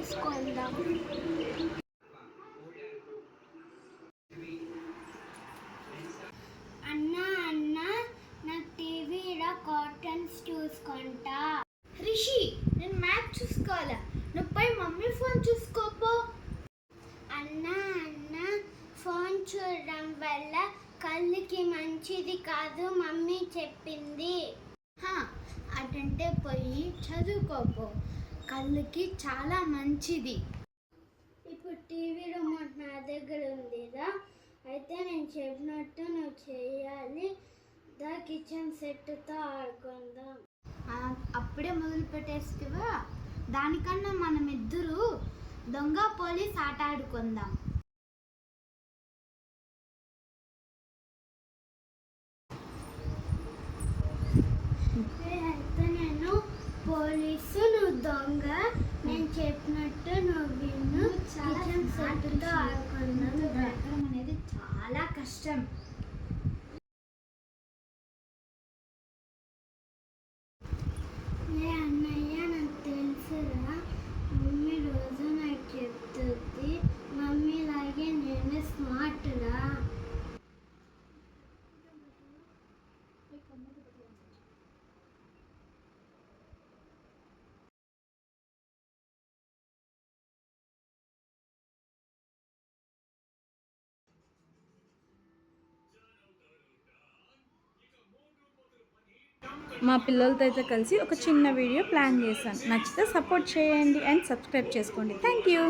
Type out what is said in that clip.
చూసుకుందాం. అన్నా అన్నా నాకు టీవీలో కార్టూన్స్ చూసుకుంటా. రిషి, నేను మ్యాచ్ చూసుకోవాలా, నువ్వు పోయి మమ్మీ ఫోన్ చూసుకోపో. అన్నా అన్నా ఫోన్ చూడడం వల్ల కళ్ళకి మంచిది కాదు, మమ్మీ చెప్పింది. అటంటే పోయి చదువుకోపో, కళ్ళకి చాలా మంచిది. ఇప్పుడు టీవీ రిమోట్ నా దగ్గర ఉందిరా, అయితే నేను చెప్పినట్టు నువ్వు చేయాలి. దా కిచెన్ సెట్తో ఆడుకుందాం. అప్పుడే మొదలు పెట్టేస్తావా? దానికన్నా మనం ఇద్దరు దొంగ పోలీస్ ఆట ఆడుకుందాం. అయితే నేను పోలీసు, నువ్వు దొంగ. నేను చెప్పినట్టు నువ్వు విన్ను. కిచెన్ సెట్తో ఆడుకుందాం. బ్రతకడం అనేది చాలా కష్టం. అన్నయ్య, నాకు తెలుసురా, మమ్మీ రోజు నాకు చెప్తుంది. మమ్మీ లాగే నేను స్మార్ట్ రా. మా పిల్లలతో అయితే కలిసి ఒక చిన్న వీడియో ప్లాన్ చేశాను. నచ్చితే సపోర్ట్ చేయండి అండ్ సబ్స్క్రైబ్ చేసుకోండి. Thank you.